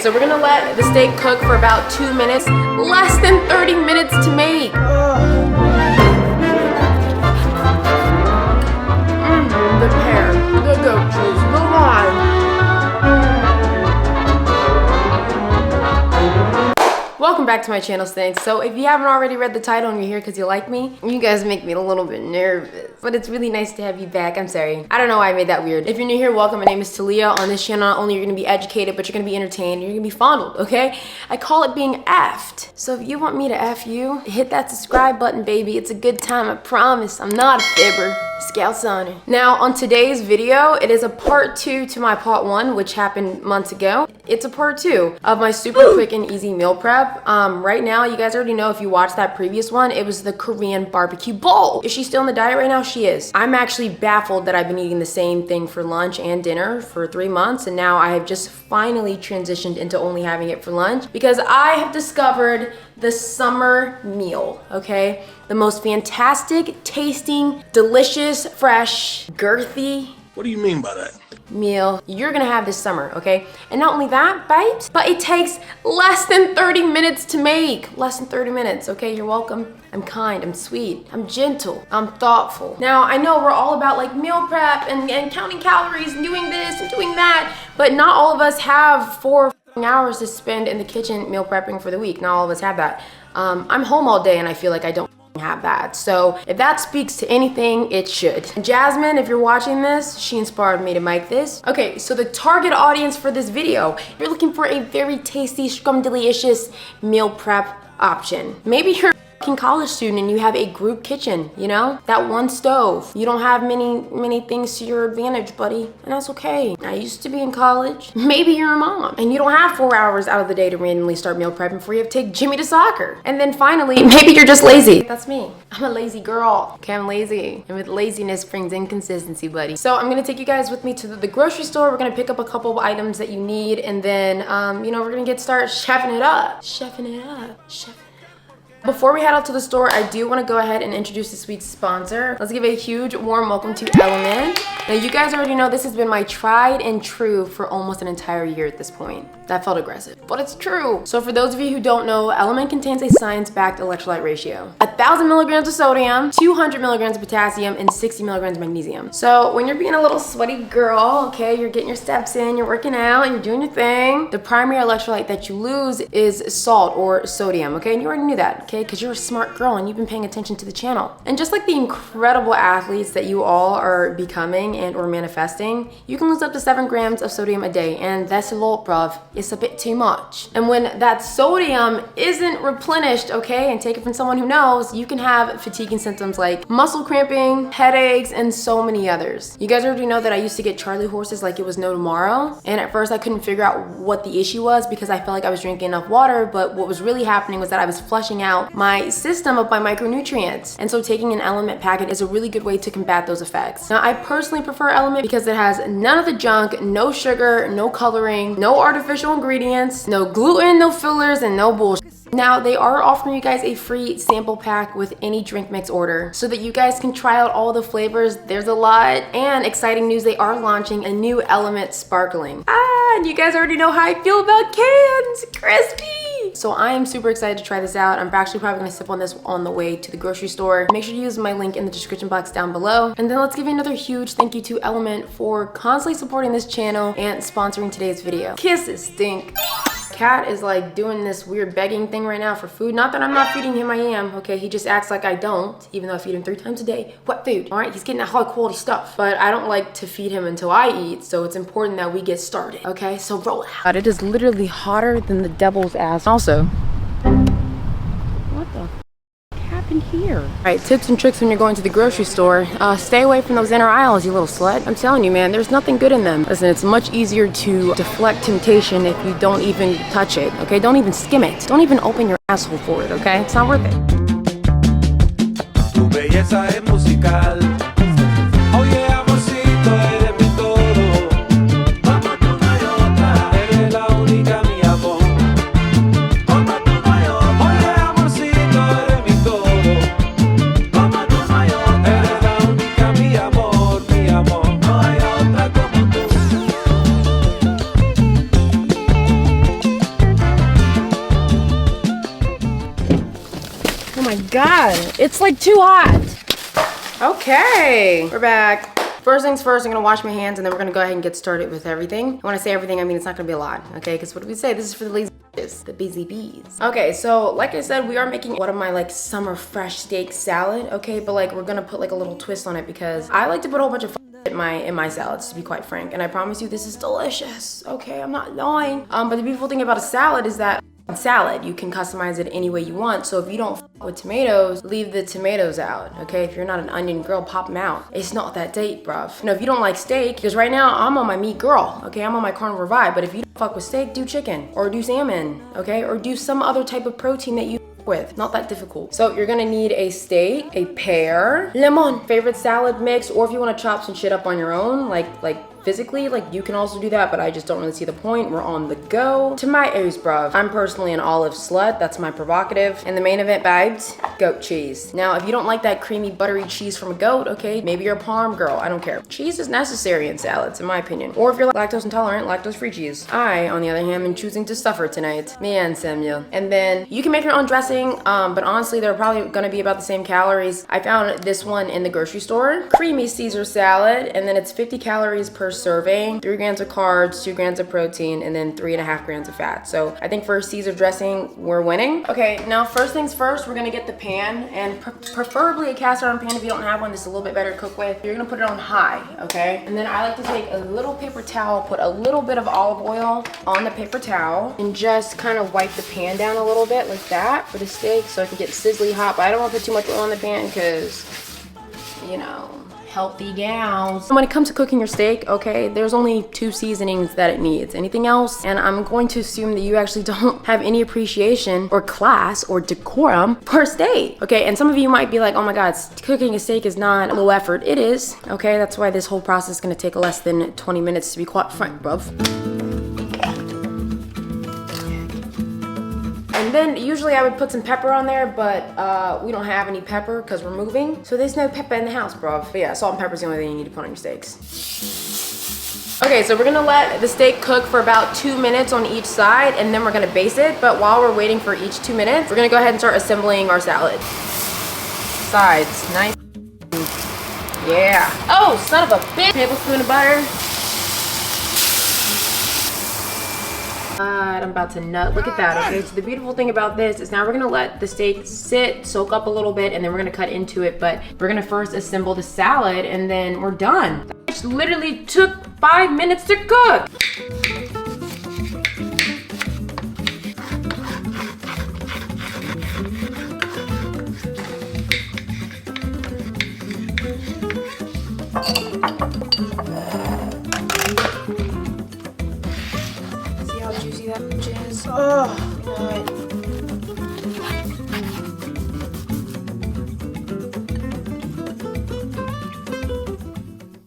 So we're gonna let the steak cook for about 2 minutes, less than 30 minutes to make. The pear, the goat cheese, the lime. Welcome back to my channel, Stinks. So if you haven't already read the title and you're here because you like me, you guys make me a little bit nervous. But it's really nice to have you back. I'm sorry. I don't know why I made that weird. If you're new here, welcome. My name is Taliyah. On this channel, not only you're gonna be educated, but you're gonna be entertained. You're gonna be fondled, okay? I call it being effed. So if you want me to F you, hit that subscribe button, baby. It's a good time, I promise. I'm not a fibber. Scout Sony. Now, on today's video, it is a part 2 to my part 1, which happened months ago. It's a part 2 of my super quick and easy meal prep. Right now, you guys already know if you watched that previous one, it was the Korean barbecue bowl. Is she still in the diet right now? She is. I'm actually baffled that I've been eating the same thing for lunch and dinner for 3 months, and now I have just finally transitioned into only having it for lunch because I have discovered the summer meal, okay? The most fantastic, tasting, delicious, fresh, girthy. What do you mean by that? Meal you're gonna have this summer, okay? And not only that, babes, but it takes less than 30 minutes to make. Less than 30 minutes, okay? You're welcome. I'm kind, I'm sweet, I'm gentle, I'm thoughtful. Now, I know we're all about like meal prep and counting calories and doing this and doing that, but not all of us have 4 hours to spend in the kitchen meal prepping for the week. Not all of us have that. I'm home all day and I feel like I don't have that. So if that speaks to anything, it should. Jasmine, if you're watching this, she inspired me to make this. Okay, so the target audience for this video, you're looking for a very tasty, scrum-delicious meal prep option. Maybe you're a college student and you have a group kitchen, you know, that one stove. You don't have many things to your advantage, buddy, and that's okay. I used to be in college. Maybe you're a mom and you don't have 4 hours out of the day to randomly start meal prepping before you have to take Jimmy to soccer. And then finally, maybe you're just lazy. That's me. I'm a lazy girl. Okay, I'm lazy. And with laziness brings inconsistency, buddy. So I'm gonna take you guys with me to the grocery store. We're gonna pick up a couple of items that you need, and then you know, we're gonna get started chefing it up. Chefing it up. Chefing. Before we head out to the store, I do want to go ahead and introduce this week's sponsor. Let's give a huge warm welcome to Element. Now, you guys already know this has been my tried and true for almost an entire year at this point. That felt aggressive, but it's true. So for those of you who don't know, Element contains a science-backed electrolyte ratio. 1,000 milligrams of sodium, 200 milligrams of potassium, and 60 milligrams of magnesium. So when you're being a little sweaty girl, okay, you're getting your steps in, you're working out, you're doing your thing, the primary electrolyte that you lose is salt or sodium, okay? And you already knew that, okay? Because you're a smart girl and you've been paying attention to the channel. And just like the incredible athletes that you all are becoming and or manifesting, you can lose up to 7 grams of sodium a day, and that's a lot, bruv. It's a bit too much. And when that sodium isn't replenished, okay, and take it from someone who knows, you can have fatiguing symptoms like muscle cramping, headaches, and so many others. You guys already know that I used to get Charlie horses like it was no tomorrow, and at first I couldn't figure out what the issue was because I felt like I was drinking enough water, but what was really happening was that I was flushing out my system of my micronutrients. And so taking an Element packet is a really good way to combat those effects. Now, I personally prefer Element because it has none of the junk, no sugar, no coloring, no artificial ingredients, no gluten, no fillers, and no bullshit. Now, they are offering you guys a free sample pack with any drink mix order so that you guys can try out all the flavors. There's a lot. And exciting news, they are launching a new Element Sparkling. And you guys already know how I feel about cans. Crispy. So I am super excited to try this out. I'm actually probably gonna sip on this on the way to the grocery store. Make sure you use my link in the description box down below. And then let's give you another huge thank you to Element for constantly supporting this channel and sponsoring today's video. Kisses, Stink. Cat is like doing this weird begging thing right now for food. Not that I'm not feeding him, I am, okay? He just acts like I don't, even though I feed him 3 times a day. What food? All right, he's getting that high quality stuff. But I don't like to feed him until I eat, so it's important that we get started, okay? So roll it out. It is literally hotter than the devil's ass. Also, what the happened here? All right, tips and tricks when you're going to the grocery store. Stay away from those inner aisles, you little slut. I'm telling you, man, there's nothing good in them. Listen, it's much easier to deflect temptation if you don't even touch it, okay? Don't even skim it. Don't even open your asshole for it, okay? It's not worth it. Tu belleza es musical. Oye, amorcito, eres mi todo. Como tú no hay otra, eres la única, mi amor. Como tú no hay otra. Oye, amorcito, eres mi todo. Como tú no hay otra, eres la única, mi amor, mi amor. No hay otra como tú. my God, it's like too hot. Okay, we're back. First things first, I'm gonna wash my hands and then we're gonna go ahead and get started with everything. When I say everything, I mean it's not gonna be a lot, okay? Because what do we say? This is for the lazy bitches, the busy bees. Okay, so like I said, we are making one of my like summer fresh steak salad, okay? But like we're gonna put like a little twist on it because I like to put a whole bunch of in my salads, to be quite frank. And I promise you, this is delicious, okay? I'm not lying. But the beautiful thing about a salad is that salad, you can customize it any way you want. So if you don't with tomatoes, leave the tomatoes out, okay? If you're not an onion girl, pop them out. It's not that deep, bruv. You know, if you don't like steak, because right now I'm on my meat girl, okay? I'm on my carnivore vibe, but if you don't fuck with steak, do chicken or do salmon, okay? Or do some other type of protein that you with. Not that difficult. So you're gonna need a steak, a pear, lemon, favorite salad mix, or if you want to chop some shit up on your own, like physically, like you can also do that, but I just don't really see the point. We're on the go. Tomatoes, bruv. I'm personally an olive slut. That's my provocative. And the main event, babes, goat cheese. Now, if you don't like that creamy, buttery cheese from a goat, okay, maybe you're a parm girl. I don't care. Cheese is necessary in salads, in my opinion. Or if you're lactose intolerant, lactose-free cheese. I, on the other hand, am choosing to suffer tonight. Man, Samuel. And then you can make your own dressing, but honestly, they're probably gonna be about the same calories. I found this one in the grocery store. Creamy Caesar salad, and then it's 50 calories per serving, 3 grams of carbs, 2 grams of protein, and then 3.5 grams of fat. So I think for Caesar dressing, we're winning. Okay, now first things first, we're gonna get the pan, and preferably a cast iron pan. If you don't have one, this is a little bit better to cook with. You're gonna put it on high, okay? And then I like to take a little paper towel, put a little bit of olive oil on the paper towel, and just kind of wipe the pan down a little bit like that for the steak so it can get sizzly hot. But I don't want to put too much oil on the pan because, you know, healthy gals. When it comes to cooking your steak, okay, there's only 2 seasonings that it needs. Anything else, and I'm going to assume that you actually don't have any appreciation or class or decorum for steak, okay? And some of you might be like, oh my God, cooking a steak is not low effort. It is, okay? That's why this whole process is gonna take less than 20 minutes, to be quite frank, bruv. And then usually I would put some pepper on there, but we don't have any pepper because we're moving. So there's no pepper in the house, bro. But yeah, salt and pepper is the only thing you need to put on your steaks. Okay, so we're gonna let the steak cook for about 2 minutes on each side, and then we're gonna baste it. But while we're waiting for each 2 minutes, we're gonna go ahead and start assembling our salad. Sides, nice. Yeah. Oh, son of a bitch. Tablespoon of butter. I'm about to nut. Look at that, okay? So the beautiful thing about this is now we're gonna let the steak sit, soak up a little bit, and then we're gonna cut into it. But we're gonna first assemble the salad, and then we're done. That literally took 5 minutes to cook. Juicy that bitch is. Oh, God.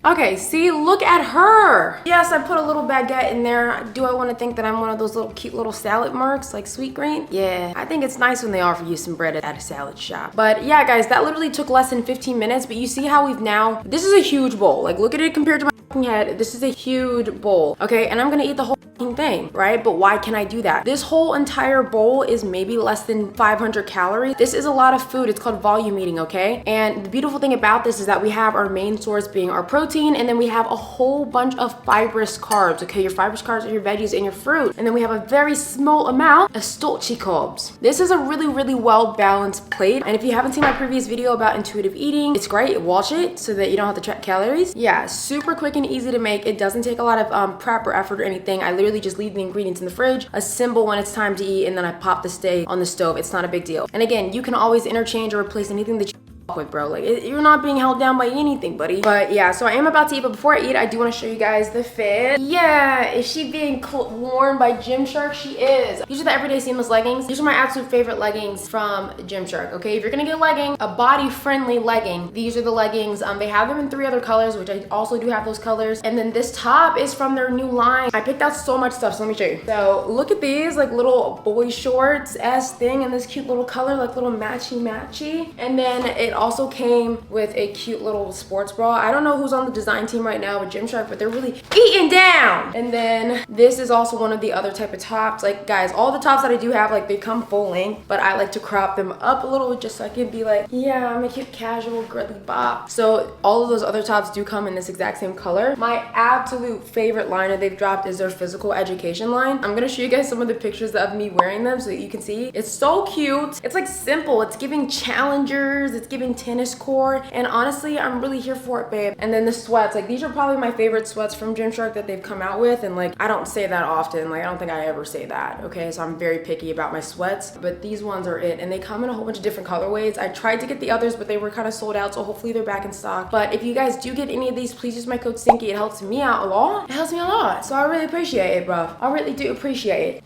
Okay, see, look at her. Yes, I put a little baguette in there. Do I want to think that I'm one of those little cute little salad marks like Sweet Green? Yeah, I think it's nice when they offer you some bread at a salad shop. But yeah, guys, that literally took less than 15 minutes, but you see how we've now, this is a huge bowl. Like, look at it compared to my head. This is a huge bowl, okay? And I'm gonna eat the whole thing, right? But why can I do that? This whole entire bowl is maybe less than 500 calories. This is a lot of food. It's called volume eating, okay? And the beautiful thing about this is that we have our main source being our protein, and then we have a whole bunch of fibrous carbs, okay? Your fibrous carbs are your veggies and your fruit. And then we have a very small amount of starchy carbs. This is a really, really well-balanced plate. And if you haven't seen my previous video about intuitive eating, it's great. Watch it so that you don't have to track calories. Yeah, super quick and easy to make. It doesn't take a lot of prep or effort or anything. I literally just leave the ingredients in the fridge, assemble when it's time to eat, and then I pop the steak on the stove. It's not a big deal. And again, you can always interchange or replace anything that you with, bro. Like, you're not being held down by anything, buddy. But yeah, so I am about to eat, but before I eat, I do want to show you guys the fit. Yeah, is she being worn by Gymshark? She is. These are the everyday seamless leggings. These are my absolute favorite leggings from Gymshark, okay? If you're gonna get a legging, a body-friendly legging, these are the leggings. They have them in 3 other colors, which I also do have those colors. And then this top is from their new line. I picked out so much stuff, so let me show you. So look at these, like little boy shorts-esque thing in this cute little color, like little matchy-matchy. And then it It also came with a cute little sports bra. I don't know who's on the design team right now with Gymshark, but they're really eating down. And then this is also one of the other type of tops. Like guys, all the tops that I do have, like they come full length, but I like to crop them up a little just so I can be like, yeah, I'm a cute casual girly bop. So all of those other tops do come in this exact same color. My absolute favorite line that they've dropped is their physical education line. I'm gonna show you guys some of the pictures of me wearing them so that you can see. It's so cute. It's like simple. It's giving challengers. It's giving tennis court. And honestly, I'm really here for it, babe. And then the sweats, like these are probably my favorite sweats from Gymshark that they've come out with. And like, I don't say that often. Like, I don't think I ever say that. Okay, so I'm very picky about my sweats, but these ones are it. And they come in a whole bunch of different colorways. I tried to get the others, but they were kind of sold out. So hopefully they're back in stock. But if you guys do get any of these, please use my code STINKY. It helps me out a lot. It helps me a lot. So I really appreciate it, bro. I really do appreciate it.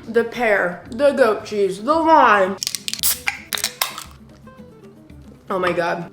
The pear, the goat cheese, the lime. Oh my God.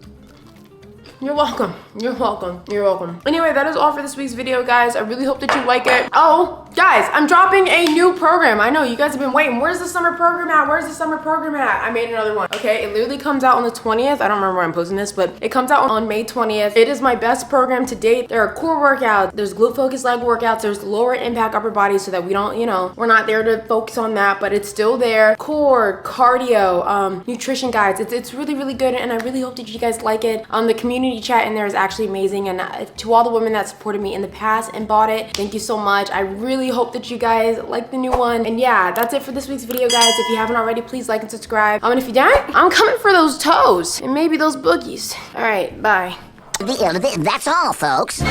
You're welcome. You're welcome. You're welcome. Anyway, that is all for this week's video, guys. I really hope that you like it. Oh, guys, I'm dropping a new program. I know you guys have been waiting. Where's the summer program at? Where's the summer program at? I made another one. Okay, it literally comes out on the 20th. I don't remember when I'm posting this, but it comes out on May 20th. It is my best program to date. There are core workouts. There's glute focused leg workouts. There's lower impact upper body so that we don't, you know, we're not there to focus on that, but it's still there. Core, cardio, nutrition guides. It's really, really good, and I really hope that you guys like it. The community chat in there is actually amazing, and to all the women that supported me in the past and bought it, thank you so much. I really hope that you guys like the new one. And yeah, that's it for this week's video, guys. If you haven't already, please like and subscribe. And if you don't, I'm coming for those toes and maybe those boogies. All right, bye. That's all, folks.